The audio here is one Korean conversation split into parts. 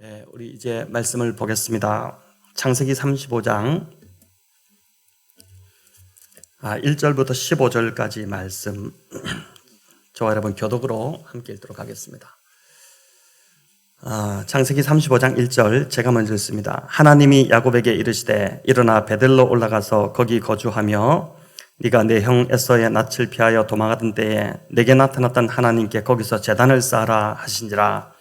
네, 우리 이제 말씀을 보겠습니다. 창세기 35장 1절부터 15절까지 말씀 저와 여러분 교독으로 함께 읽도록 하겠습니다. 창세기 35장 1절 제가 먼저 읽습니다. 하나님이 야곱에게 이르시되 일어나 베델로 올라가서 거기 거주하며 네가 내 형 에서의 낯을 피하여 도망하던 때에 내게 나타났던 하나님께 거기서 제단을 쌓아라 하신지라.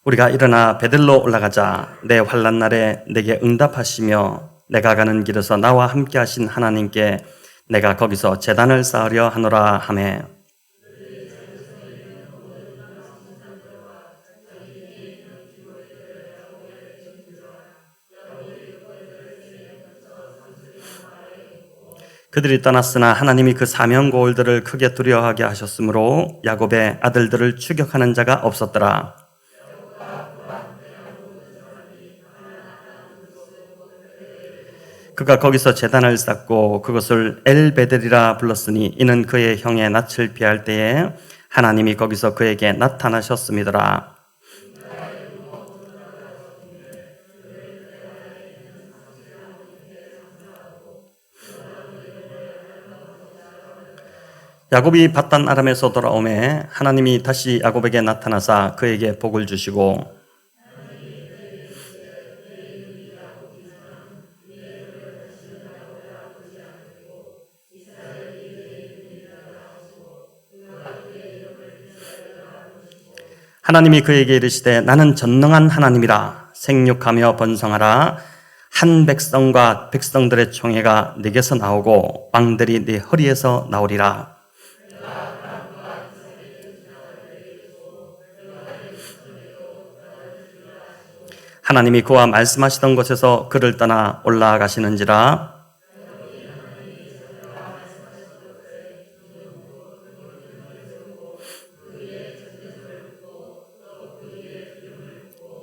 우리가 일어나 베델로 올라가자. 내 환난 날에 내게 응답하시며 내가 가는 길에서 나와 함께 하신 하나님께 내가 거기서 제단을 쌓으려 하노라 하매. 그들이 떠났으나 하나님이 그 사명고울들을 크게 두려워하게 하셨으므로 야곱의 아들들을 추격하는 자가 없었더라. 그가 거기서 제단을 쌓고 그것을 엘베델이라 불렀으니 이는 그의 형의 낯을 피할 때에 하나님이 거기서 그에게 나타나셨음이더라. 야곱이 밧단 아람에서 돌아오매 하나님이 다시 야곱에게 나타나사 그에게 복을 주시고 '하나님이 그에게 이르시되 나는 전능한 하나님이라. 생육하며 번성하라. 한 백성과 백성들의 총회가 네게서 나오고 왕들이 네 허리에서 나오리라.' 하나님이 그와 말씀하시던 곳에서 그를 떠나 올라가시는지라.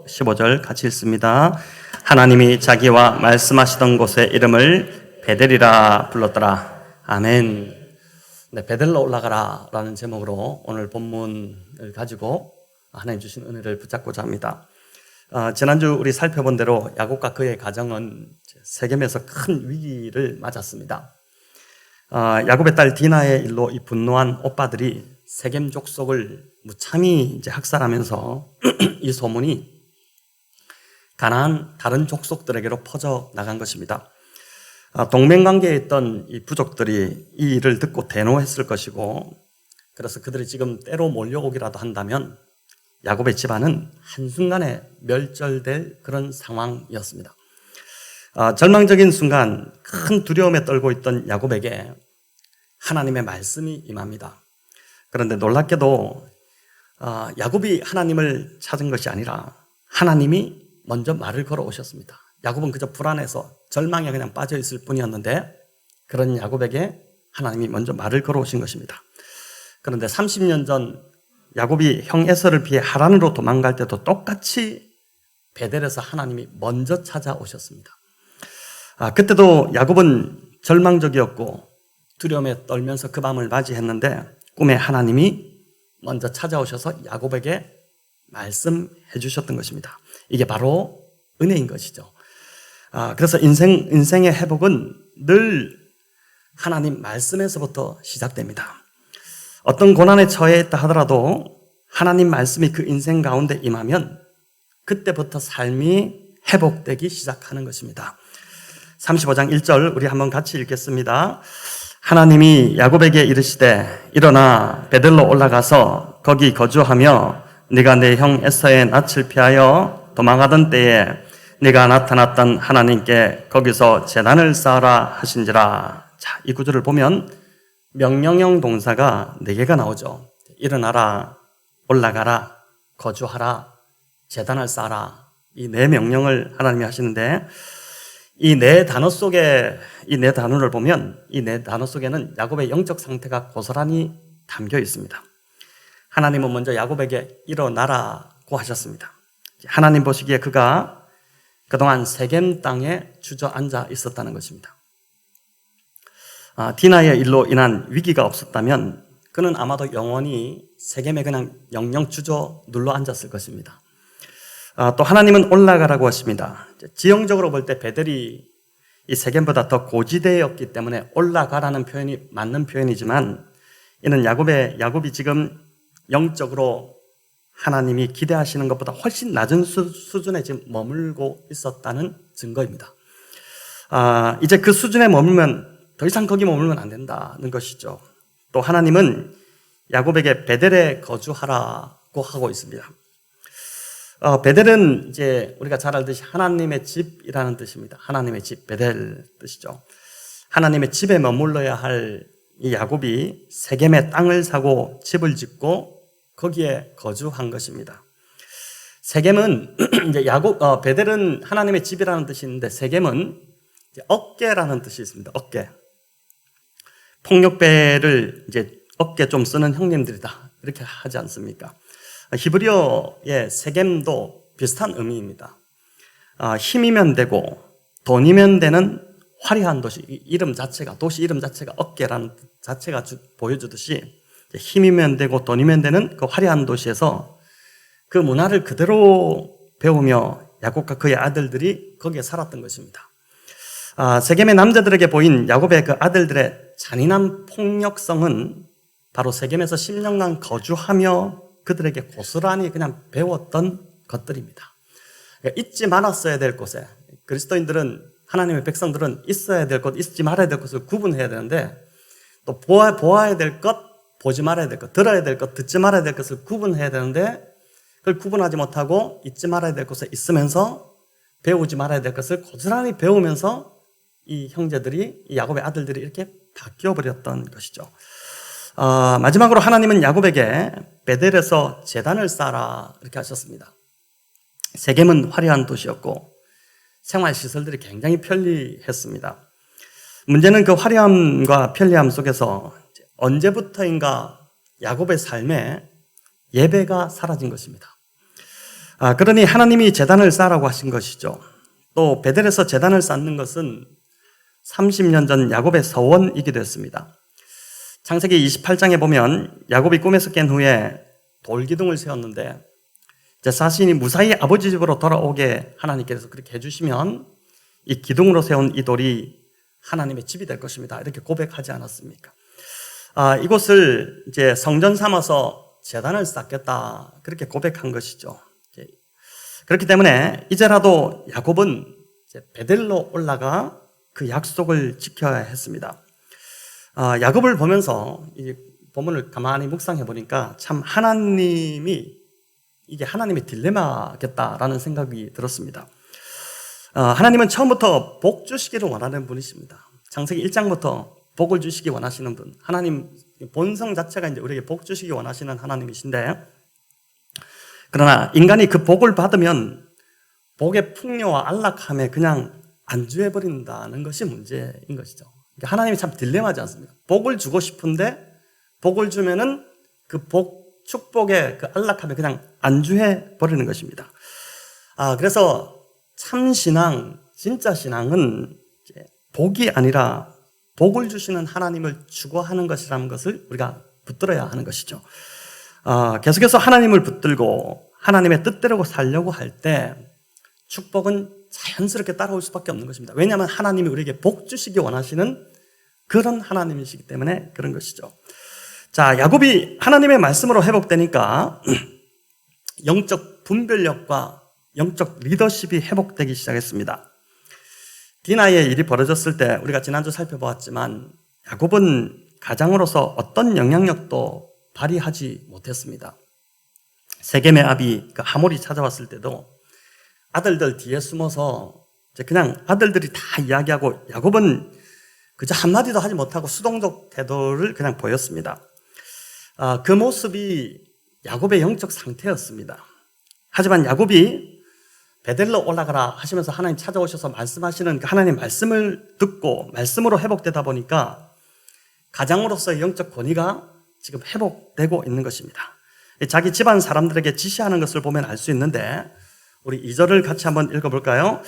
15절 같이 읽습니다. 하나님이 자기와 말씀하시던 곳의 이름을 베델이라 불렀더라. 아멘. 네, 베델로 올라가라 라는 제목으로 오늘 본문을 가지고 하나님 주신 은혜를 붙잡고자 합니다. 지난주 우리 살펴본 대로 야곱과 그의 가정은 세겜에서 큰 위기를 맞았습니다. 야곱의 딸 디나의 일로 이 분노한 오빠들이 세겜 족속을 무참히 이제 학살하면서 이 소문이 가나안 다른 족속들에게로 퍼져 나간 것입니다. 동맹관계에 있던 이 부족들이 이 일을 듣고 대노했을 것이고, 그래서 그들이 지금 때로 몰려오기라도 한다면 야곱의 집안은 한순간에 멸절될 그런 상황이었습니다. 절망적인 순간 큰 두려움에 떨고 있던 야곱에게 하나님의 말씀이 임합니다. 그런데 놀랍게도 야곱이 하나님을 찾은 것이 아니라 하나님이 먼저 말을 걸어 오셨습니다. 야곱은 그저 불안해서 절망에 그냥 빠져 있을 뿐이었는데 그런 야곱에게 하나님이 먼저 말을 걸어 오신 것입니다. 그런데 30년 전 야곱이 형 에서를 피해 하란으로 도망갈 때도 똑같이 베델에서 하나님이 먼저 찾아오셨습니다. 그때도 야곱은 절망적이었고 두려움에 떨면서 그 밤을 맞이했는데 꿈에 하나님이 먼저 찾아오셔서 야곱에게 말씀해 주셨던 것입니다. 이게 바로 은혜인 것이죠. 그래서 인생의 회복은 늘 하나님 말씀에서부터 시작됩니다. 어떤 고난에 처해 있다 하더라도 하나님 말씀이 그 인생 가운데 임하면 그때부터 삶이 회복되기 시작하는 것입니다. 35장 1절 우리 한번 같이 읽겠습니다. 하나님이 야곱에게 이르시되 일어나 베델로 올라가서 거기 거주하며 네가 내 형 에서의 낯을 피하여 도망하던 때에 네가 나타났던 하나님께 거기서 제단을 쌓아라 하신지라. 자, 이 구절을 보면 명령형 동사가 4개가 나오죠. 일어나라, 올라가라, 거주하라, 제단을 쌓아라. 이 4명령을 하나님이 하시는데 이 4단어 속에 이 4단어를 보면 이 4단어 속에는 야곱의 영적 상태가 고스란히 담겨 있습니다. 하나님은 먼저 야곱에게 일어나라고 하셨습니다. 하나님 보시기에 그가 그동안 세겜 땅에 주저앉아 있었다는 것입니다. 디나의 일로 인한 위기가 없었다면 그는 아마도 영원히 세겜에 그냥 영영 주저 눌러 앉았을 것입니다. 또 하나님은 올라가라고 하십니다. 지형적으로 볼 때 베델이 이 세겜보다 더 고지대였기 때문에 올라가라는 표현이 맞는 표현이지만 이는 야곱이 지금 영적으로 하나님이 기대하시는 것보다 훨씬 낮은 수준에 지금 머물고 있었다는 증거입니다. 이제 그 수준에 머물면 더 이상 거기 머물면 안 된다는 것이죠. 또 하나님은 야곱에게 베델에 거주하라고 하고 있습니다. 베델은 이제 우리가 잘 알듯이 하나님의 집이라는 뜻입니다. 하나님의 집, 베델 뜻이죠. 하나님의 집에 머물러야 할 이 야곱이 세겜에 땅을 사고 집을 짓고 거기에 거주한 것입니다. 세겜은 이제 베델은 하나님의 집이라는 뜻이 있는데 세겜은 이제 어깨라는 뜻이 있습니다. 어깨. 폭력배를 이제 어깨 좀 쓰는 형님들이다. 이렇게 하지 않습니까? 히브리어의 세겜도 비슷한 의미입니다. 힘이면 되고 돈이면 되는 화려한 도시, 도시 이름 자체가 어깨라는 자체가 보여주듯이 힘이면 되고 돈이면 되는 그 화려한 도시에서 그 문화를 그대로 배우며 야곱과 그의 아들들이 거기에 살았던 것입니다. 세겜의 남자들에게 보인 야곱의 그 아들들의 잔인한 폭력성은 바로 세겜에서 10년간 거주하며 그들에게 고스란히 그냥 배웠던 것들입니다. 그러니까 잊지 말았어야 될 곳에 그리스도인들은 하나님의 백성들은 있어야 될 것, 있지 말아야 될 것을 구분해야 되는데 또 보아야 될 것, 보지 말아야 될 것, 들어야 될 것, 듣지 말아야 될 것을 구분해야 되는데 그걸 구분하지 못하고 잊지 말아야 될 것에 있으면서 배우지 말아야 될 것을 고스란히 배우면서 이 형제들이, 이 야곱의 아들들이 이렇게 바뀌어버렸던 것이죠. 마지막으로 하나님은 야곱에게 베델에서 제단을 쌓아라 이렇게 하셨습니다. 세겜은 화려한 도시였고 생활시설들이 굉장히 편리했습니다. 문제는 그 화려함과 편리함 속에서 언제부터인가 야곱의 삶에 예배가 사라진 것입니다. 그러니 하나님이 제단을 쌓으라고 하신 것이죠. 또 베델에서 제단을 쌓는 것은 30년 전 야곱의 서원이기도 했습니다. 창세기 28장에 보면 야곱이 꿈에서 깬 후에 돌기둥을 세웠는데 자신이 무사히 아버지 집으로 돌아오게 하나님께서 그렇게 해주시면 이 기둥으로 세운 이 돌이 하나님의 집이 될 것입니다. 이렇게 고백하지 않았습니까? 이곳을 이제 성전 삼아서 제단을 쌓겠다 그렇게 고백한 것이죠. 그렇기 때문에 이제라도 야곱은 베델로 올라가 그 약속을 지켜야 했습니다. 야곱을 보면서 이 본문을 가만히 묵상해 보니까 참 이게 하나님의 딜레마겠다라는 생각이 들었습니다. 하나님은 처음부터 복 주시기를 원하는 분이십니다. 창세기 1장부터 복을 주시기 원하시는 분. 하나님 본성 자체가 이제 우리에게 복 주시기 원하시는 하나님이신데 그러나 인간이 그 복을 받으면 복의 풍요와 안락함에 그냥 안주해버린다는 것이 문제인 것이죠. 하나님이 참 딜레마지 않습니까? 복을 주고 싶은데 복을 주면은 그 축복의 그 안락함에 그냥 안주해버리는 것입니다. 그래서 참 신앙, 진짜 신앙은 복이 아니라 복을 주시는 하나님을 추구하는 것이라는 것을 우리가 붙들어야 하는 것이죠. 계속해서 하나님을 붙들고 하나님의 뜻대로 살려고 할 때 축복은 자연스럽게 따라올 수밖에 없는 것입니다. 왜냐하면 하나님이 우리에게 복 주시기 원하시는 그런 하나님이시기 때문에 그런 것이죠. 자, 야곱이 하나님의 말씀으로 회복되니까 영적 분별력과 영적 리더십이 회복되기 시작했습니다. 디나의 일이 벌어졌을 때 우리가 지난주 살펴보았지만 야곱은 가장으로서 어떤 영향력도 발휘하지 못했습니다. 세겜의 아비 그 하몰이 찾아왔을 때도 아들들 뒤에 숨어서 그냥 아들들이 다 이야기하고 야곱은 그저 한마디도 하지 못하고 수동적 태도를 그냥 보였습니다. 그 모습이 야곱의 영적 상태였습니다. 하지만 야곱이 베델로 올라가라 하시면서 하나님 찾아오셔서 말씀하시는 그 하나님 말씀을 듣고 말씀으로 회복되다 보니까 가장으로서의 영적 권위가 지금 회복되고 있는 것입니다. 자기 집안 사람들에게 지시하는 것을 보면 알 수 있는데 우리 2절을 같이 한번 읽어볼까요?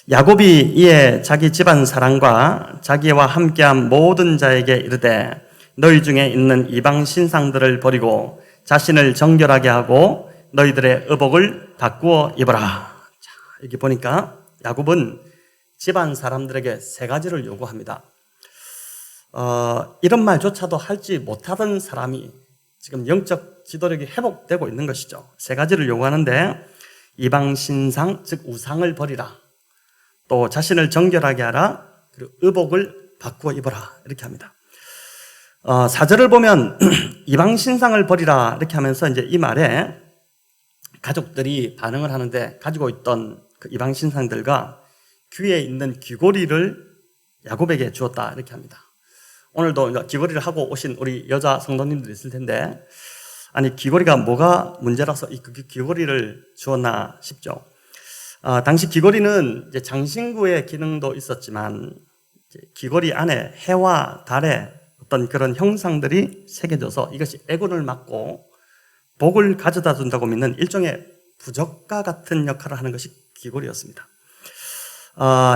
야곱이 이에 자기 집안 사람과 자기와 함께한 모든 자에게 이르되 너희 중에 있는 이방 신상들을 버리고 자신을 정결하게 하고 너희들의 의복을 바꾸어 입어라. 자, 여기 보니까 야곱은 집안 사람들에게 세 가지를 요구합니다. 이런 말조차도 하지 못하던 사람이 지금 영적 지도력이 회복되고 있는 것이죠. 세 가지를 요구하는데 이방 신상, 즉 우상을 버리라. 또 자신을 정결하게 하라. 그리고 의복을 바꾸어 입어라. 이렇게 합니다. 4절을 보면 이방 신상을 버리라 이렇게 하면서 이제 이 말에 가족들이 반응을 하는데 가지고 있던 그 이방 신상들과 귀에 있는 귀고리를 야곱에게 주었다 이렇게 합니다. 오늘도 귀고리를 하고 오신 우리 여자 성도님들 있을 텐데 아니 귀고리가 뭐가 문제라서 이 귀고리를 주었나 싶죠. 당시 귀고리는 이제 장신구의 기능도 있었지만 귀고리 안에 해와 달의 어떤 그런 형상들이 새겨져서 이것이 애군을 막고 복을 가져다 준다고 믿는 일종의 부적과 같은 역할을 하는 것이 귀고리였습니다.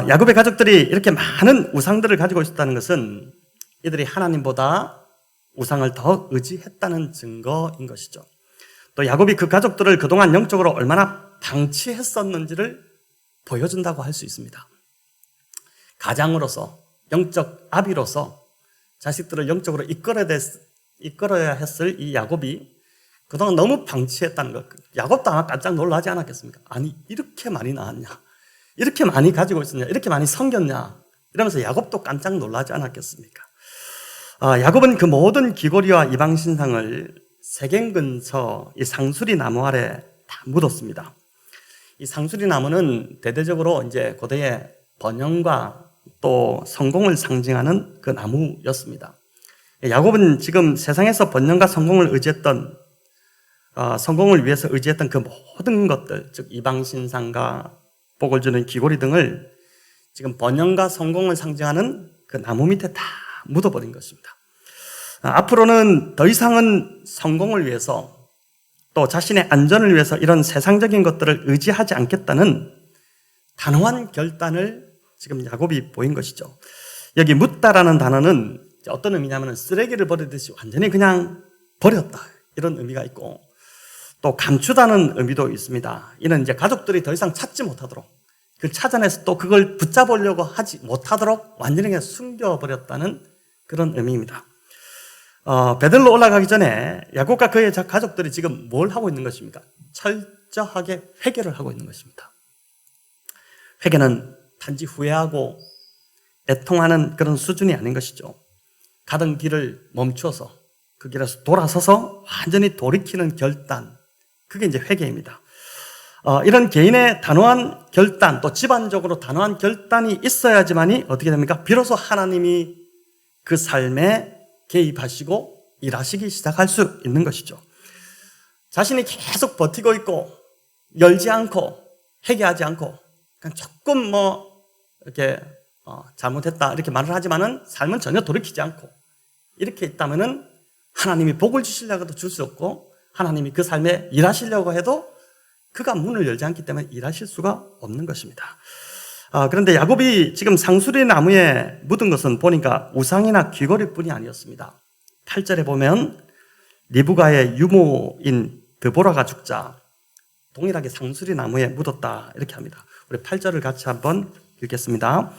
야곱의 가족들이 이렇게 많은 우상들을 가지고 있었다는 것은 이들이 하나님보다 우상을 더 의지했다는 증거인 것이죠. 또 야곱이 그 가족들을 그동안 영적으로 얼마나 방치했었는지를 보여준다고 할 수 있습니다. 가장으로서, 영적 아비로서 자식들을 영적으로 이끌어야 했을 이 야곱이 그동안 너무 방치했다는 것. 야곱도 아마 깜짝 놀라지 않았겠습니까? 아니, 이렇게 많이 낳았냐? 이렇게 많이 가지고 있었냐? 이렇게 많이 섬겼냐? 이러면서 야곱도 깜짝 놀라지 않았겠습니까? 야곱은 그 모든 귀고리와 이방 신상을 세겜 근처 이 상수리 나무 아래 다 묻었습니다. 이 상수리 나무는 대대적으로 이제 고대의 번영과 또 성공을 상징하는 그 나무였습니다. 야곱은 지금 세상에서 번영과 성공을 의지했던 성공을 위해서 의지했던 그 모든 것들, 즉 이방 신상과 복을 주는 귀고리 등을 지금 번영과 성공을 상징하는 그 나무 밑에 다 묻어버린 것입니다. 앞으로는 더 이상은 성공을 위해서 또 자신의 안전을 위해서 이런 세상적인 것들을 의지하지 않겠다는 단호한 결단을 지금 야곱이 보인 것이죠. 여기 묻다라는 단어는 어떤 의미냐면 쓰레기를 버리듯이 완전히 그냥 버렸다 이런 의미가 있고 또 감추다는 의미도 있습니다. 이는 이제 가족들이 더 이상 찾지 못하도록 그 찾아내서 또 그걸 붙잡으려고 하지 못하도록 완전히 그냥 숨겨버렸다는 그런 의미입니다. 베들로 올라가기 전에 야곱과 그의 가족들이 지금 뭘 하고 있는 것입니까? 철저하게 회개를 하고 있는 것입니다. 회개는 단지 후회하고 애통하는 그런 수준이 아닌 것이죠. 가던 길을 멈추어서 그 길에서 돌아서서 완전히 돌이키는 결단, 그게 이제 회개입니다. 이런 개인의 단호한 결단, 또 집안적으로 단호한 결단이 있어야지만이 어떻게 됩니까? 비로소 하나님이 그 삶에 개입하시고 일하시기 시작할 수 있는 것이죠. 자신이 계속 버티고 있고 열지 않고 회개하지 않고 그냥 조금 이렇게 잘못했다 이렇게 말을 하지만은 삶은 전혀 돌이키지 않고 이렇게 있다면은 하나님이 복을 주시려고 해도 줄 수 없고 하나님이 그 삶에 일하시려고 해도 그가 문을 열지 않기 때문에 일하실 수가 없는 것입니다. 그런데 야곱이 지금 상수리 나무에 묻은 것은 보니까 우상이나 귀걸이뿐이 아니었습니다. 8절에 보면 리브가의 유모인 드보라가 죽자 동일하게 상수리 나무에 묻었다 이렇게 합니다. 우리 8절을 같이 한번 읽겠습니다.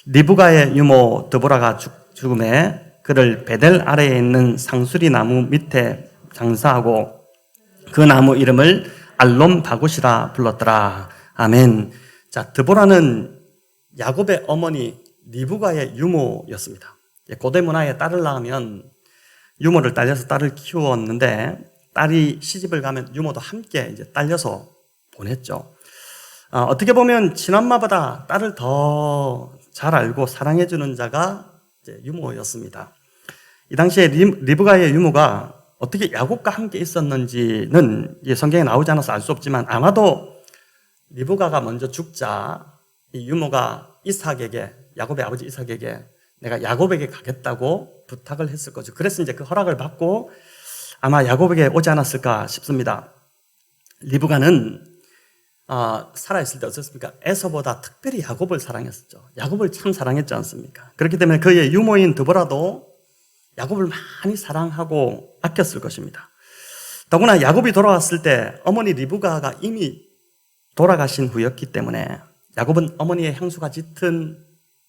리브가의 유모 드보라가 죽음에 그를 베델 아래에 있는 상수리 나무 밑에 장사하고 그 나무 이름을 알론 바굿이라 불렀더라. 아멘. 자, 드보라는 야곱의 어머니 리브가의 유모였습니다. 고대 문화에 딸을 낳으면 유모를 딸려서 딸을 키웠는데 딸이 시집을 가면 유모도 함께 이제 딸려서 보냈죠. 어떻게 보면 친엄마보다 딸을 더 잘 알고 사랑해주는 자가 이제 유모였습니다. 이 당시에 리브가의 유모가 어떻게 야곱과 함께 있었는지는 성경에 나오지 않아서 알 수 없지만 아마도 리브가가 먼저 죽자 이 유모가 이삭에게 야곱의 아버지 이삭에게 내가 야곱에게 가겠다고 부탁을 했을 거죠. 그래서 이제 그 허락을 받고 아마 야곱에게 오지 않았을까 싶습니다. 리브가는 살아있을 때 어떻습니까? 에서보다 특별히 야곱을 사랑했었죠. 야곱을 참 사랑했지 않습니까? 그렇기 때문에 그의 유모인 드보라도 야곱을 많이 사랑하고 아꼈을 것입니다. 더구나 야곱이 돌아왔을 때 어머니 리브가가 이미 돌아가신 후였기 때문에 야곱은 어머니의 향수가 짙은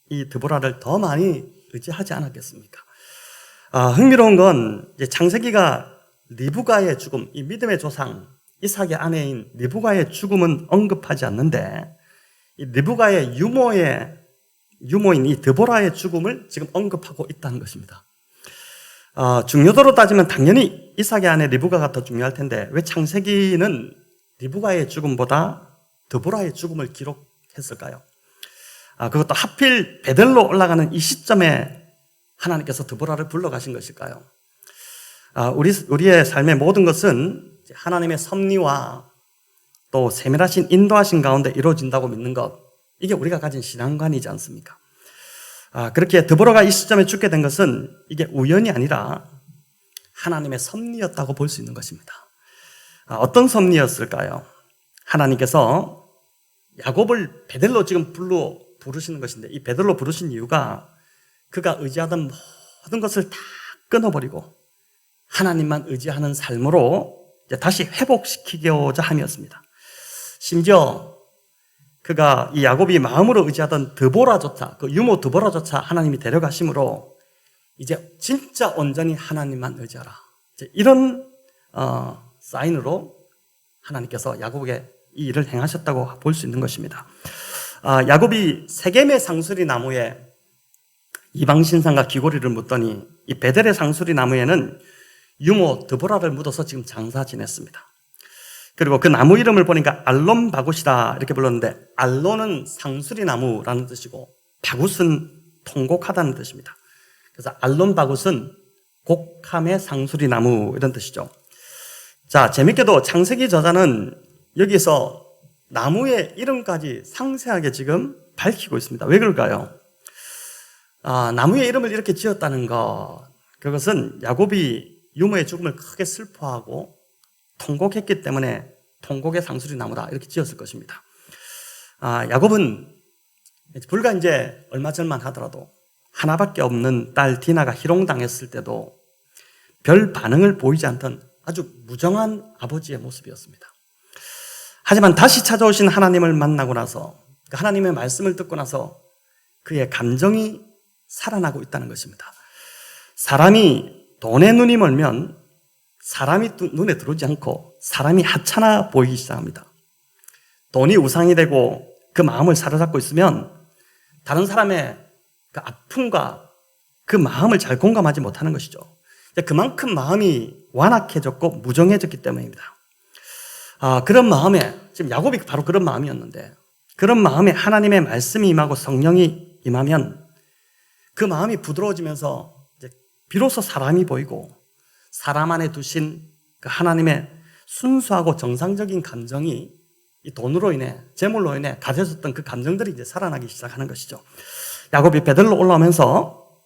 이 드보라를 더 많이 의지하지 않았겠습니까? 흥미로운 건 이제 창세기가 리브가의 죽음, 이 믿음의 조상 이삭의 아내인 리브가의 죽음은 언급하지 않는데 이 리브가의 유모인 이 드보라의 죽음을 지금 언급하고 있다는 것입니다. 중요도로 따지면 당연히 이삭의 아내 리브가가 더 중요할 텐데 왜 창세기는 리브가의 죽음보다 드보라의 죽음을 기록했을까요? 그것도 하필 베델로 올라가는 이 시점에 하나님께서 드보라를 불러가신 것일까요? 우리의 삶의 모든 것은 하나님의 섭리와 또 세밀하신 인도하신 가운데 이루어진다고 믿는 것, 이게 우리가 가진 신앙관이지 않습니까? 그렇게 드보라가 이 시점에 죽게 된 것은 이게 우연이 아니라 하나님의 섭리였다고 볼 수 있는 것입니다. 어떤 섭리였을까요? 하나님께서 야곱을 베델로 지금 부르시는 것인데 이 베델로 부르신 이유가 그가 의지하던 모든 것을 다 끊어버리고 하나님만 의지하는 삶으로 다시 회복시키고자 함이었습니다. 심지어 그가 이 야곱이 마음으로 의지하던 드보라조차, 그 유모 드보라조차 하나님이 데려가심으로 이제 진짜 온전히 하나님만 의지하라. 이런 사인으로 하나님께서 야곱에게 이 일을 행하셨다고 볼 수 있는 것입니다. 야곱이 세겜의 상수리 나무에 이방 신상과 귀고리를 묻더니 이 베델의 상수리 나무에는 유모 드보라를 묻어서 지금 장사 지냈습니다. 그리고 그 나무 이름을 보니까 알론 바굿이다 이렇게 불렀는데 알론은 상수리 나무라는 뜻이고 바굿은 통곡하다는 뜻입니다. 그래서 알론 바굿은 곡함의 상수리 나무 이런 뜻이죠. 자, 재밌게도 창세기 저자는 여기서 나무의 이름까지 상세하게 지금 밝히고 있습니다. 왜 그럴까요? 나무의 이름을 이렇게 지었다는 것, 그것은 야곱이 유모의 죽음을 크게 슬퍼하고 통곡했기 때문에 통곡의 상수리 나무다 이렇게 지었을 것입니다. 야곱은 불과 이제 얼마 전만 하더라도 하나밖에 없는 딸 디나가 희롱당했을 때도 별 반응을 보이지 않던 아주 무정한 아버지의 모습이었습니다. 하지만 다시 찾아오신 하나님을 만나고 나서 그 하나님의 말씀을 듣고 나서 그의 감정이 살아나고 있다는 것입니다. 사람이 돈에 눈이 멀면 사람이 눈에 들어오지 않고 사람이 하찮아 보이기 시작합니다. 돈이 우상이 되고 그 마음을 사로잡고 있으면 다른 사람의 그 아픔과 그 마음을 잘 공감하지 못하는 것이죠. 그만큼 마음이 완악해졌고 무정해졌기 때문입니다. 그런 마음에 지금 야곱이 바로 그런 마음이었는데 그런 마음에 하나님의 말씀이 임하고 성령이 임하면 그 마음이 부드러워지면서 이제 비로소 사람이 보이고 사람 안에 두신 그 하나님의 순수하고 정상적인 감정이 이 돈으로 인해 재물로 인해 가져졌던 그 감정들이 이제 살아나기 시작하는 것이죠. 야곱이 베들로 올라오면서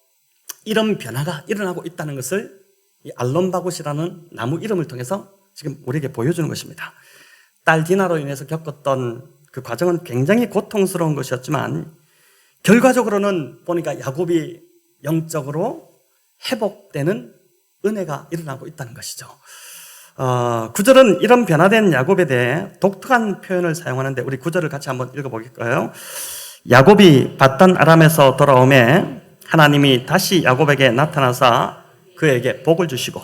이런 변화가 일어나고 있다는 것을 이 알론바굿이라는 나무 이름을 통해서 지금 우리에게 보여주는 것입니다. 딸 디나로 인해서 겪었던 그 과정은 굉장히 고통스러운 것이었지만 결과적으로는 보니까 야곱이 영적으로 회복되는 은혜가 일어나고 있다는 것이죠. 구절은 이런 변화된 야곱에 대해 독특한 표현을 사용하는데 우리 구절을 같이 한번 읽어볼까요? 야곱이 밧단 아람에서 돌아오매 하나님이 다시 야곱에게 나타나사 그에게 복을 주시고,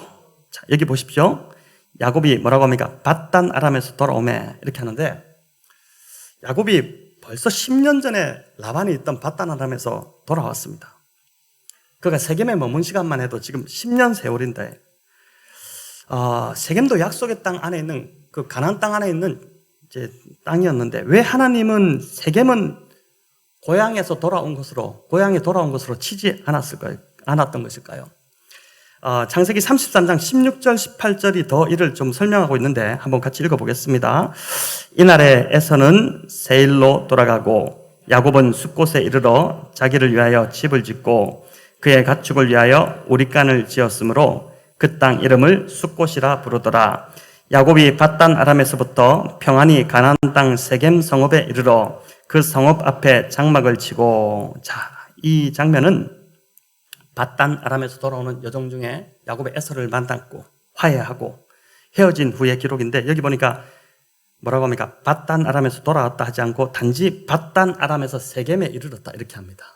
자, 여기 보십시오. 야곱이 뭐라고 합니까? 밧단 아람에서 돌아오매 이렇게 하는데 야곱이 벌써 10년 전에 라반이 있던 밧단 아람에서 돌아왔습니다. 그가 세겜에 머문 시간만 해도 지금 10년 세월인데 세겜도 약속의 땅 안에 있는 그 가나안 땅 안에 있는 이제 땅이었는데 왜 하나님은 세겜은 고향에 돌아온 것으로 치지 않았던 것일까요? 창세기 33장 16절 18절이 더 이를 좀 설명하고 있는데 한번 같이 읽어보겠습니다. 이날에 에서는 세일로 돌아가고 야곱은 숫곳에 이르러 자기를 위하여 집을 짓고 그의 가축을 위하여 우리간을 지었으므로 그 땅 이름을 숫곳이라 부르더라. 야곱이 밧단 아람에서부터 평안히 가나안 땅 세겜 성읍에 이르러 그 성읍 앞에 장막을 치고, 자, 이 장면은 밧단 아람에서 돌아오는 여정 중에 야곱의 에서를 만났고 화해하고 헤어진 후의 기록인데, 여기 보니까 뭐라고 합니까? 밧단 아람에서 돌아왔다 하지 않고 단지 밧단 아람에서 세겜에 이르렀다 이렇게 합니다.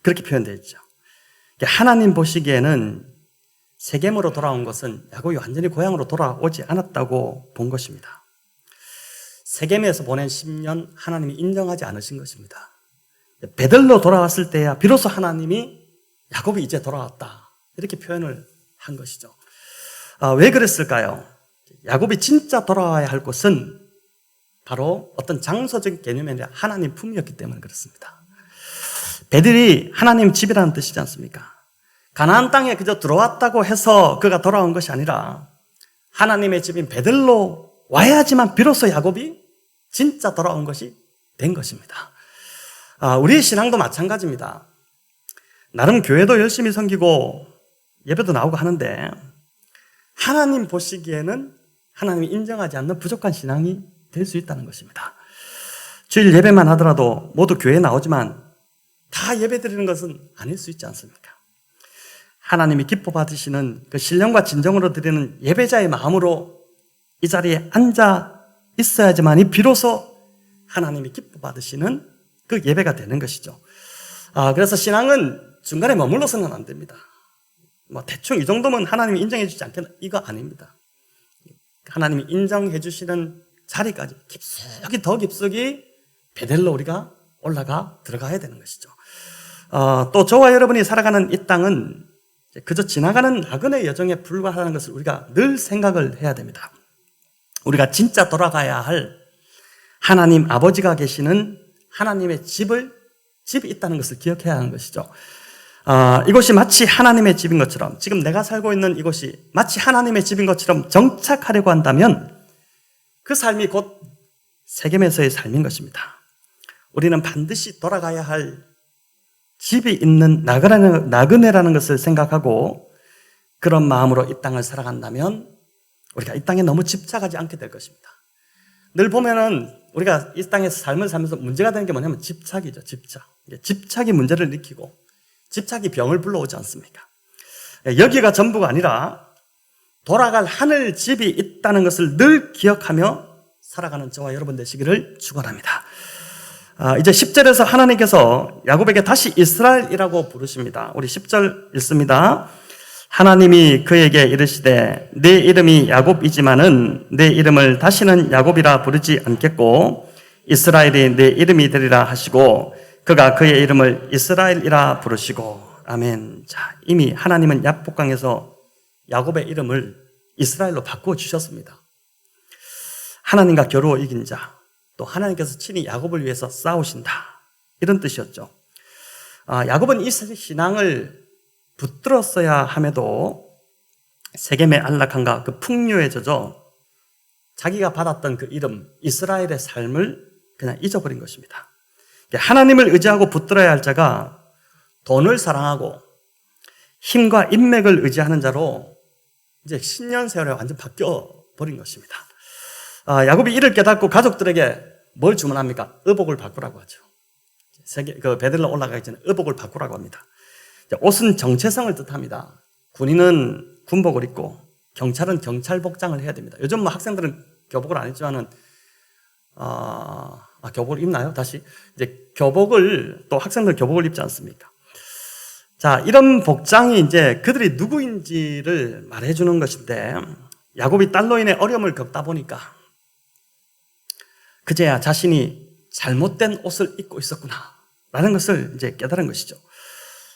그렇게 표현되어 있죠. 하나님 보시기에는 세겜으로 돌아온 것은 야곱이 완전히 고향으로 돌아오지 않았다고 본 것입니다. 세겜에서 보낸 10년 하나님이 인정하지 않으신 것입니다. 베들로 돌아왔을 때야 비로소 하나님이 야곱이 이제 돌아왔다 이렇게 표현을 한 것이죠. 왜 그랬을까요? 야곱이 진짜 돌아와야 할 곳은 바로 어떤 장소적인 개념이 아니라 하나님 품이었기 때문에 그렇습니다. 베들이 하나님 집이라는 뜻이지 않습니까? 가나안 땅에 그저 들어왔다고 해서 그가 돌아온 것이 아니라 하나님의 집인 베들로 와야지만 비로소 야곱이 진짜 돌아온 것이 된 것입니다. 우리의 신앙도 마찬가지입니다. 나름 교회도 열심히 섬기고 예배도 나오고 하는데 하나님 보시기에는 하나님이 인정하지 않는 부족한 신앙이 될 수 있다는 것입니다. 주일 예배만 하더라도 모두 교회에 나오지만 다 예배 드리는 것은 아닐 수 있지 않습니까? 하나님이 기뻐 받으시는 그 신령과 진정으로 드리는 예배자의 마음으로 이 자리에 앉아 있어야지만이 비로소 하나님이 기뻐 받으시는 그 예배가 되는 것이죠. 그래서 신앙은 중간에 머물러서는 안 됩니다. 대충 이 정도면 하나님이 인정해 주지 않겠나? 이거 아닙니다. 하나님이 인정해 주시는 자리까지 깊숙이 더 깊숙이 베델로 우리가 올라가 들어가야 되는 것이죠. 또 저와 여러분이 살아가는 이 땅은 그저 지나가는 나그네 여정에 불과하다는 것을 우리가 늘 생각을 해야 됩니다. 우리가 진짜 돌아가야 할 하나님 아버지가 계시는 하나님의 집이 있다는 것을 기억해야 하는 것이죠. 이곳이 마치 하나님의 집인 것처럼, 지금 내가 살고 있는 이곳이 마치 하나님의 집인 것처럼 정착하려고 한다면 그 삶이 곧 세겜에서의 삶인 것입니다. 우리는 반드시 돌아가야 할 집이 있는 나그네라는 것을 생각하고 그런 마음으로 이 땅을 살아간다면 우리가 이 땅에 너무 집착하지 않게 될 것입니다. 늘 보면은 우리가 이 땅에서 삶을 살면서 문제가 되는 게 뭐냐면 집착이죠. 집착이 문제를 일으키고 집착이 병을 불러오지 않습니까? 여기가 전부가 아니라 돌아갈 하늘 집이 있다는 것을 늘 기억하며 살아가는 저와 여러분 되시기를 축원합니다. 이제 10절에서 하나님께서 야곱에게 다시 이스라엘이라고 부르십니다. 우리 10절 읽습니다. 하나님이 그에게 이르시되 내 이름이 야곱이지만은 내 이름을 다시는 야곱이라 부르지 않겠고 이스라엘이 내 이름이 되리라 하시고 그가 그의 이름을 이스라엘이라 부르시고. 아멘. 자, 이미 하나님은 야복강에서 야곱의 이름을 이스라엘로 바꾸어 주셨습니다. 하나님과 겨루어 이긴 자, 또 하나님께서 친히 야곱을 위해서 싸우신다, 이런 뜻이었죠. 야곱은 이 신앙을 붙들었어야 함에도 세겜의 안락함과 그 풍요에 젖어 자기가 받았던 그 이름 이스라엘의 삶을 그냥 잊어버린 것입니다. 하나님을 의지하고 붙들어야 할 자가 돈을 사랑하고 힘과 인맥을 의지하는 자로 이제 10년 세월에 완전 바뀌어 버린 것입니다. 야곱이 이를 깨닫고 가족들에게 뭘 주문합니까? 의복을 바꾸라고 하죠. 베들로 올라가기 전에 의복을 바꾸라고 합니다. 옷은 정체성을 뜻합니다. 군인은 군복을 입고 경찰은 경찰 복장을 해야 됩니다. 요즘 학생들은 교복을 안 입지만은 교복을 입나요? 다시 이제 교복을, 또 학생들 교복을 입지 않습니까? 자, 이런 복장이 이제 그들이 누구인지를 말해주는 것인데, 야곱이 딸로 인해 어려움을 겪다 보니까 그제야 자신이 잘못된 옷을 입고 있었구나 라는 것을 이제 깨달은 것이죠.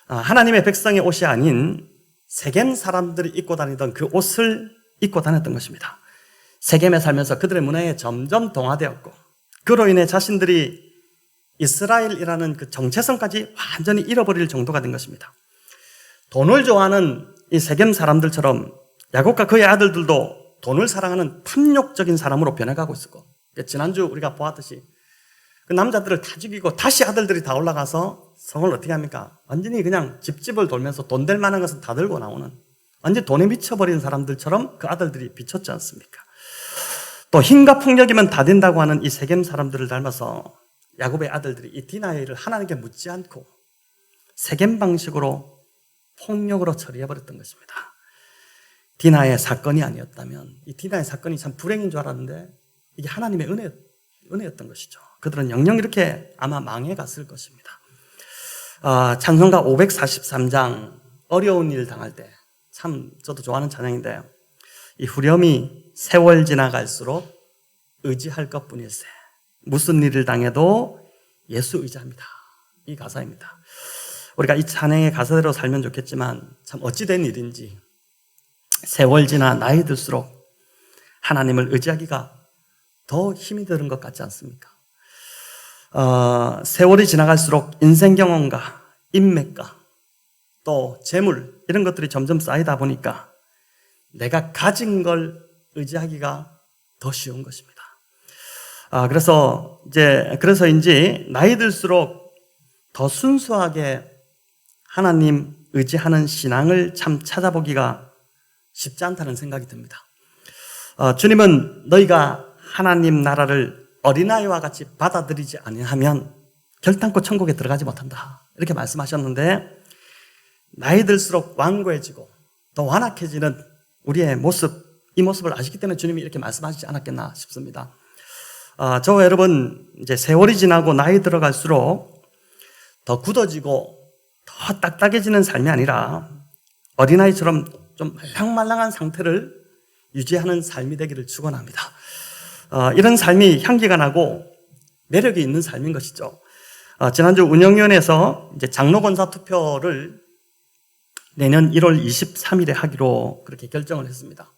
하나님의 백성의 옷이 아닌 세겜 사람들이 입고 다니던 그 옷을 입고 다녔던 것입니다. 세겜에 살면서 그들의 문화에 점점 동화되었고, 그로 인해 자신들이 이스라엘이라는 그 정체성까지 완전히 잃어버릴 정도가 된 것입니다. 돈을 좋아하는 이 세겜 사람들처럼 야곱과 그의 아들들도 돈을 사랑하는 탐욕적인 사람으로 변해가고 있었고, 지난주 우리가 보았듯이 그 남자들을 다 죽이고 다시 아들들이 다 올라가서 성을 어떻게 합니까? 완전히 그냥 집집을 돌면서 돈 될 만한 것은 다 들고 나오는, 완전 돈에 미쳐버린 사람들처럼 그 아들들이 비쳤지 않습니까? 또 힘과 폭력이면 다 된다고 하는 이 세겜 사람들을 닮아서 야곱의 아들들이 이 디나의 를 하나님께 묻지 않고 세겜 방식으로 폭력으로 처리해버렸던 것입니다. 디나의 사건이 아니었다면, 이 디나의 사건이 참 불행인 줄 알았는데 이게 하나님의 은혜였던 것이죠. 그들은 영영 이렇게 아마 망해갔을 것입니다. 찬송가 543장 어려운 일 당할 때, 참 저도 좋아하는 찬양인데요. 이 후렴이 세월 지나갈수록 의지할 것뿐일세. 무슨 일을 당해도 예수 의지합니다. 이 가사입니다. 우리가 이 찬양의 가사대로 살면 좋겠지만 참 어찌된 일인지 세월 지나 나이 들수록 하나님을 의지하기가 더 힘이 드는 것 같지 않습니까? 세월이 지나갈수록 인생 경험과 인맥과 또 재물 이런 것들이 점점 쌓이다 보니까 내가 가진 걸 의지하기가 더 쉬운 것입니다. 그래서인지 나이 들수록 더 순수하게 하나님 의지하는 신앙을 참 찾아보기가 쉽지 않다는 생각이 듭니다. 주님은 너희가 하나님 나라를 어린아이와 같이 받아들이지 아니하면 결단코 천국에 들어가지 못한다. 이렇게 말씀하셨는데 나이 들수록 완고해지고 더 완악해지는 우리의 모습, 이 모습을 아시기 때문에 주님이 이렇게 말씀하시지 않았겠나 싶습니다. 저와 여러분 이제 세월이 지나고 나이 들어갈수록 더 굳어지고 더 딱딱해지는 삶이 아니라 어린아이처럼 좀 말랑말랑한 상태를 유지하는 삶이 되기를 축원합니다. 이런 삶이 향기가 나고 매력이 있는 삶인 것이죠. 지난주 운영위원회에서 이제 장로 권사 투표를 내년 1월 23일에 하기로 그렇게 결정을 했습니다.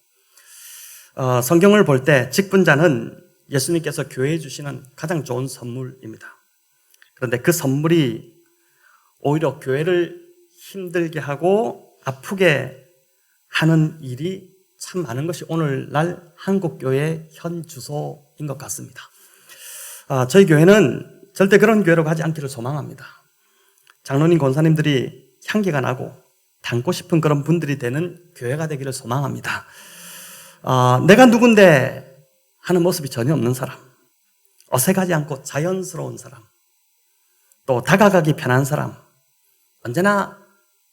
성경을 볼 때 직분자는 예수님께서 교회에 주시는 가장 좋은 선물입니다. 그런데 그 선물이 오히려 교회를 힘들게 하고 아프게 하는 일이 참 많은 것이 오늘날 한국교회의 현 주소인 것 같습니다. 저희 교회는 절대 그런 교회로 가지 않기를 소망합니다. 장로님, 권사님들이 향기가 나고 닮고 싶은 그런 분들이 되는 교회가 되기를 소망합니다. 내가 누군데 하는 모습이 전혀 없는 사람, 어색하지 않고 자연스러운 사람, 또 다가가기 편한 사람, 언제나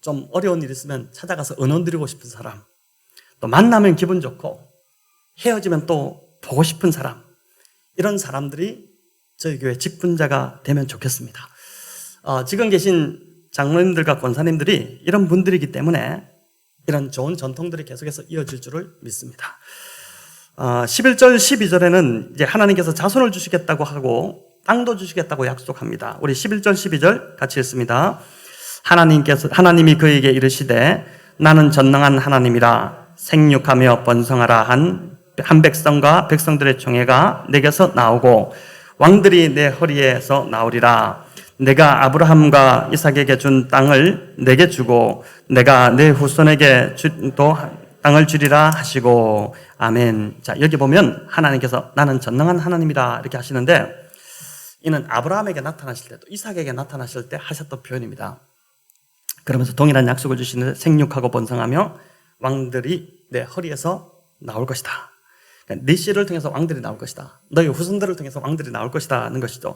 좀 어려운 일 있으면 찾아가서 은원 드리고 싶은 사람, 또 만나면 기분 좋고 헤어지면 또 보고 싶은 사람, 이런 사람들이 저희 교회 직분자가 되면 좋겠습니다. 지금 계신 장로님들과 권사님들이 이런 분들이기 때문에 이런 좋은 전통들이 계속해서 이어질 줄을 믿습니다. 11절, 12절에는 이제 하나님께서 자손을 주시겠다고 하고 땅도 주시겠다고 약속합니다. 우리 11절, 12절 같이 읽습니다. 하나님이 그에게 이르시되 나는 전능한 하나님이라 생육하며 번성하라 한 백성과 백성들의 총회가 내게서 나오고 왕들이 내 허리에서 나오리라. 내가 아브라함과 이삭에게 준 땅을 내게 주고 내가 내 후손에게 또 땅을 주리라 하시고 아멘. 자, 여기 보면 하나님께서 나는 전능한 하나님이라 이렇게 하시는데 이는 아브라함에게 나타나실 때도 이삭에게 나타나실 때 하셨던 표현입니다. 그러면서 동일한 약속을 주시는데 생육하고 번성하며 왕들이 내 허리에서 나올 것이다. 그러니까 네 씨를 통해서 왕들이 나올 것이다. 너희 후손들을 통해서 왕들이 나올 것이다 하는 것이죠.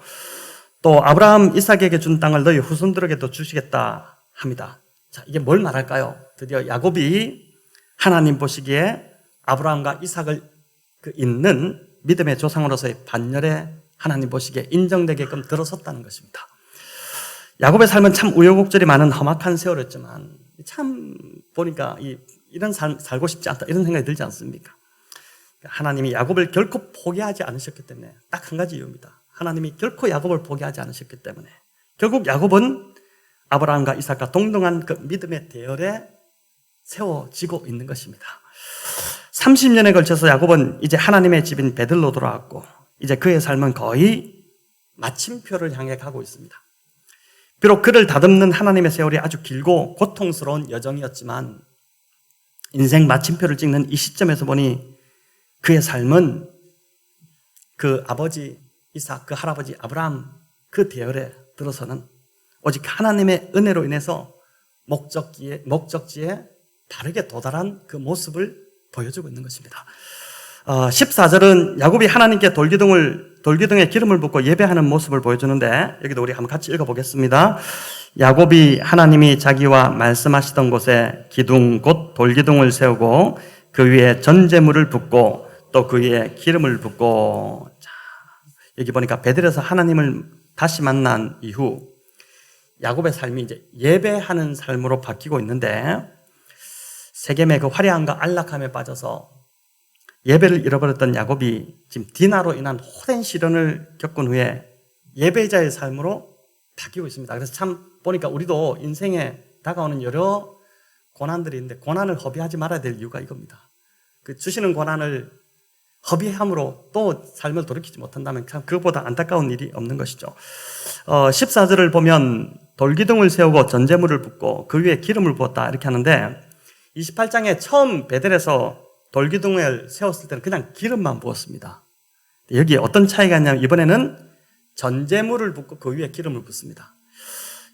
또 아브라함, 이삭에게 준 땅을 너희 후손들에게도 주시겠다 합니다. 자, 이게 뭘 말할까요? 드디어 야곱이 하나님 보시기에 아브라함과 이삭을 잇는 믿음의 조상으로서의 반열에 하나님 보시기에 인정되게끔 들어섰다는 것입니다. 야곱의 삶은 참 우여곡절이 많은 험악한 세월이었지만 참 보니까 이런 삶 살고 싶지 않다 이런 생각이 들지 않습니까? 하나님이 야곱을 결코 포기하지 않으셨기 때문에 딱 한 가지 이유입니다. 하나님이 결코 야곱을 포기하지 않으셨기 때문에 결국 야곱은 아브라함과 이삭과 동등한 그 믿음의 대열에 세워지고 있는 것입니다. 30년에 걸쳐서 야곱은 이제 하나님의 집인 베들로 돌아왔고 이제 그의 삶은 거의 마침표를 향해 가고 있습니다. 비록 그를 다듬는 하나님의 세월이 아주 길고 고통스러운 여정이었지만 인생 마침표를 찍는 이 시점에서 보니 그의 삶은 그 아버지 이삭, 그 할아버지 아브라함 그 대열에 들어서는 오직 하나님의 은혜로 인해서 목적지에 바르게 도달한 그 모습을 보여주고 있는 것입니다. 14절은 야곱이 하나님께 돌기둥에 기름을 붓고 예배하는 모습을 보여주는데, 여기도 우리 한번 같이 읽어보겠습니다. 야곱이 하나님이 자기와 말씀하시던 곳에 기둥 곧 돌기둥을 세우고 그 위에 전제물을 붓고 또 그 위에 기름을 붓고. 자, 여기 보니까 베델에서 하나님을 다시 만난 이후 야곱의 삶이 이제 예배하는 삶으로 바뀌고 있는데, 세겜의 그 화려함과 안락함에 빠져서 예배를 잃어버렸던 야곱이 지금 디나로 인한 호된 시련을 겪은 후에 예배자의 삶으로 바뀌고 있습니다. 그래서 참 보니까 우리도 인생에 다가오는 여러 고난들이 있는데 고난을 허비하지 말아야 될 이유가 이겁니다. 그 주시는 고난을 허비함으로 또 삶을 돌이키지 못한다면 참 그것보다 안타까운 일이 없는 것이죠. 14절을 보면 돌기둥을 세우고 전제물을 붓고 그 위에 기름을 부었다 이렇게 하는데, 28장에 처음 베델에서 돌기둥을 세웠을 때는 그냥 기름만 부었습니다. 여기 어떤 차이가 있냐면 이번에는 전제물을 붓고 그 위에 기름을 붓습니다.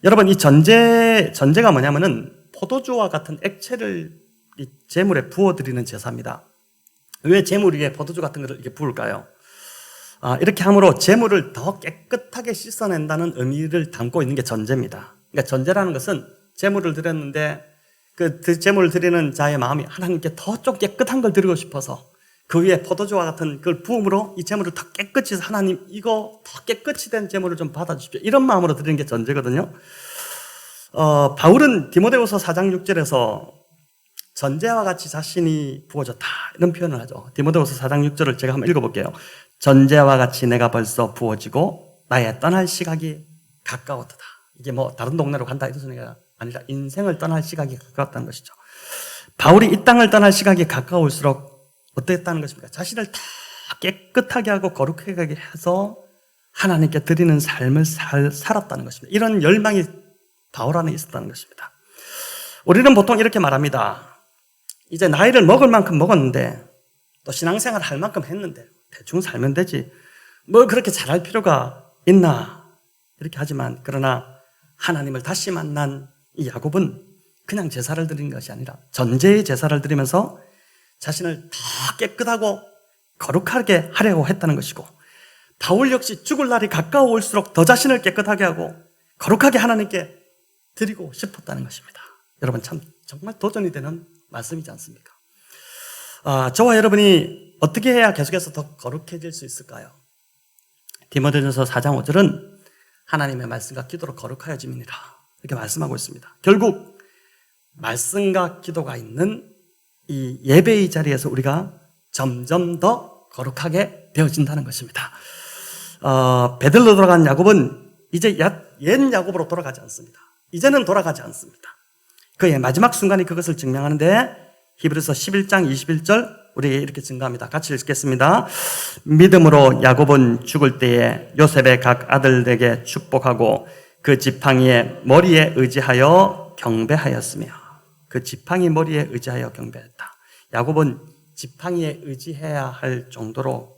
여러분, 이 전제가 뭐냐면은 포도주와 같은 액체를 이 제물에 부어드리는 제사입니다. 왜 제물 위에 포도주 같은 것을 이렇게 부을까요? 이렇게 함으로 제물을 더 깨끗하게 씻어낸다는 의미를 담고 있는 게 전제입니다. 그러니까 전제라는 것은 제물을 드렸는데 그 제물을 드리는 자의 마음이 하나님께 더 좀 깨끗한 걸 드리고 싶어서 그 위에 포도주와 같은 그걸 부음으로 이 제물을 더 깨끗이 해서 하나님 이거 더 깨끗이 된 제물을 좀 받아주십시오. 이런 마음으로 드리는 게 전제거든요. 바울은 디모데후서 4장 6절에서 전제와 같이 자신이 부어졌다 이런 표현을 하죠. 디모데후서 4장 6절을 제가 한번 읽어볼게요. 전제와 같이 내가 벌써 부어지고 나의 떠날 시각이 가까웠다. 이게 뭐 다른 동네로 간다 이런 소리가 아니라 인생을 떠날 시각이 가까웠다는 것이죠. 바울이 이 땅을 떠날 시각이 가까울수록 어땠다는 것입니까? 자신을 다 깨끗하게 하고 거룩하게 해서 하나님께 드리는 삶을 살았다는 것입니다. 이런 열망이 바울 안에 있었다는 것입니다. 우리는 보통 이렇게 말합니다. 이제 나이를 먹을 만큼 먹었는데 또 신앙생활 할 만큼 했는데 대충 살면 되지. 뭘 그렇게 잘할 필요가 있나? 이렇게 하지만 그러나 하나님을 다시 만난 이 야곱은 그냥 제사를 드리는 것이 아니라 전제의 제사를 드리면서 자신을 더 깨끗하고 거룩하게 하려고 했다는 것이고, 바울 역시 죽을 날이 가까워올수록 더 자신을 깨끗하게 하고 거룩하게 하나님께 드리고 싶었다는 것입니다. 여러분, 참 정말 도전이 되는 말씀이지 않습니까? 저와 여러분이 어떻게 해야 계속해서 더 거룩해질 수 있을까요? 디모데전서 4장 5절은 하나님의 말씀과 기도로 거룩하여짐이니라 이렇게 말씀하고 있습니다. 결국 말씀과 기도가 있는 이 예배의 자리에서 우리가 점점 더 거룩하게 되어진다는 것입니다. 베들로 돌아간 야곱은 이제 옛 야곱으로 돌아가지 않습니다. 이제는 돌아가지 않습니다. 그의 마지막 순간이 그것을 증명하는데, 히브리서 11장 21절 우리에게 이렇게 증가합니다. 같이 읽겠습니다. 믿음으로 야곱은 죽을 때에 요셉의 각 아들에게 축복하고 그 지팡이의 머리에 의지하여 경배하였으며. 그 지팡이 머리에 의지하여 경배했다. 야곱은 지팡이에 의지해야 할 정도로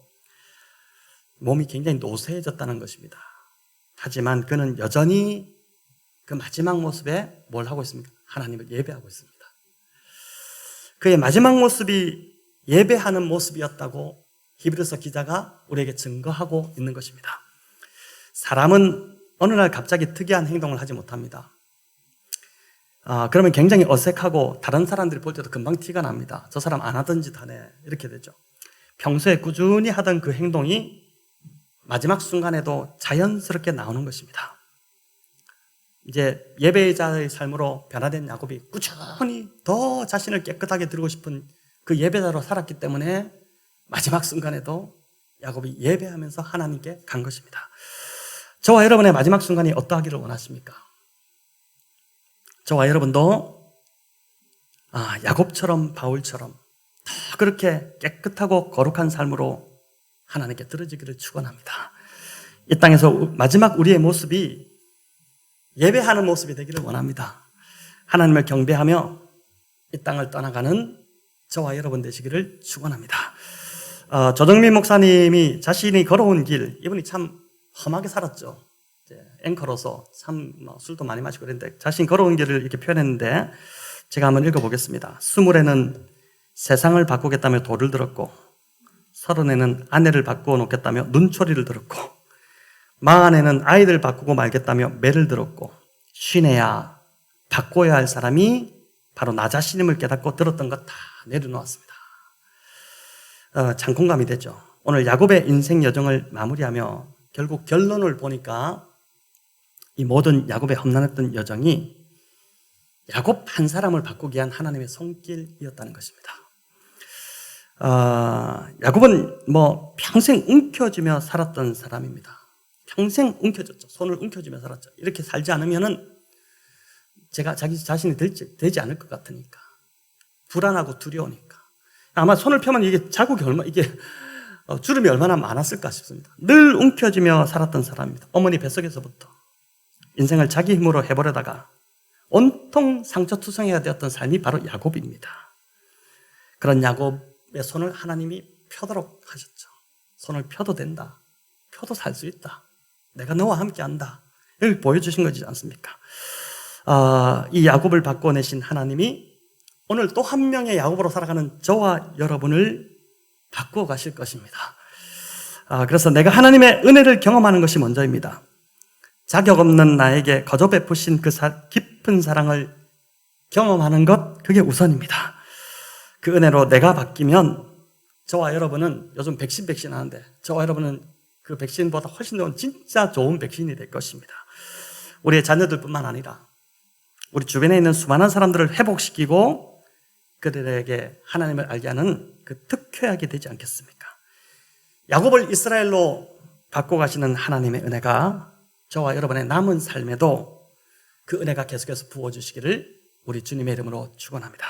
몸이 굉장히 노쇠해졌다는 것입니다. 하지만 그는 여전히 그 마지막 모습에 뭘 하고 있습니까? 하나님을 예배하고 있습니다. 그의 마지막 모습이 예배하는 모습이었다고 히브리서 기자가 우리에게 증거하고 있는 것입니다. 사람은 어느 날 갑자기 특이한 행동을 하지 못합니다. 그러면 굉장히 어색하고 다른 사람들이 볼 때도 금방 티가 납니다. 저 사람 안 하던 짓 하네 이렇게 되죠. 평소에 꾸준히 하던 그 행동이 마지막 순간에도 자연스럽게 나오는 것입니다. 이제 예배자의 삶으로 변화된 야곱이 꾸준히 더 자신을 깨끗하게 드리고 싶은 그 예배자로 살았기 때문에 마지막 순간에도 야곱이 예배하면서 하나님께 간 것입니다. 저와 여러분의 마지막 순간이 어떠하기를 원하십니까? 저와 여러분도 야곱처럼 바울처럼 더 그렇게 깨끗하고 거룩한 삶으로 하나님께 드려지기를 축원합니다. 이 땅에서 마지막 우리의 모습이 예배하는 모습이 되기를 원합니다. 하나님을 경배하며 이 땅을 떠나가는 저와 여러분 되시기를 축원합니다. 조정민 목사님이 자신이 걸어온 길, 이분이 참 험하게 살았죠. 앵커로서 참 술도 많이 마시고 그랬는데 자신이 걸어온 길을 이렇게 표현했는데, 제가 한번 읽어보겠습니다. 20에는 세상을 바꾸겠다며 돌을 들었고, 30에는 아내를 바꾸어 놓겠다며 눈초리를 들었고, 40에는 아이들 바꾸고 말겠다며 매를 들었고, 50에야 바꿔야 할 사람이 바로 나 자신임을 깨닫고 들었던 것 다 내려놓았습니다. 참 공감이 되죠. 오늘 야곱의 인생 여정을 마무리하며 결국 결론을 보니까 이 모든 야곱의 험난했던 여정이 야곱 한 사람을 바꾸기 위한 하나님의 손길이었다는 것입니다. 야곱은 평생 움켜쥐며 살았던 사람입니다. 평생 움켜쥐었죠. 손을 움켜쥐며 살았죠. 이렇게 살지 않으면은 제가 자기 자신이 되지 않을 것 같으니까. 불안하고 두려우니까. 아마 손을 펴면 이게 자국이 주름이 얼마나 많았을까 싶습니다. 늘 움켜쥐며 살았던 사람입니다. 어머니 뱃속에서부터 인생을 자기 힘으로 해보려다가 온통 상처투성이가 되었던 삶이 바로 야곱입니다. 그런 야곱의 손을 하나님이 펴도록 하셨죠. 손을 펴도 된다. 펴도 살 수 있다. 내가 너와 함께 한다. 이걸 보여주신 거지 않습니까? 이 야곱을 바꿔내신 하나님이 오늘 또 한 명의 야곱으로 살아가는 저와 여러분을 바꾸어 가실 것입니다. 그래서 내가 하나님의 은혜를 경험하는 것이 먼저입니다. 자격 없는 나에게 거저 베푸신 그 깊은 사랑을 경험하는 것, 그게 우선입니다. 그 은혜로 내가 바뀌면 저와 여러분은 요즘 백신 하는데 저와 여러분은 그 백신보다 훨씬 더 진짜 좋은 백신이 될 것입니다. 우리의 자녀들뿐만 아니라 우리 주변에 있는 수많은 사람들을 회복시키고 그들에게 하나님을 알게 하는 그 특효약이 되지 않겠습니까? 야곱을 이스라엘로 바꿔가시는 하나님의 은혜가 저와 여러분의 남은 삶에도 그 은혜가 계속해서 부어주시기를 우리 주님의 이름으로 축원합니다.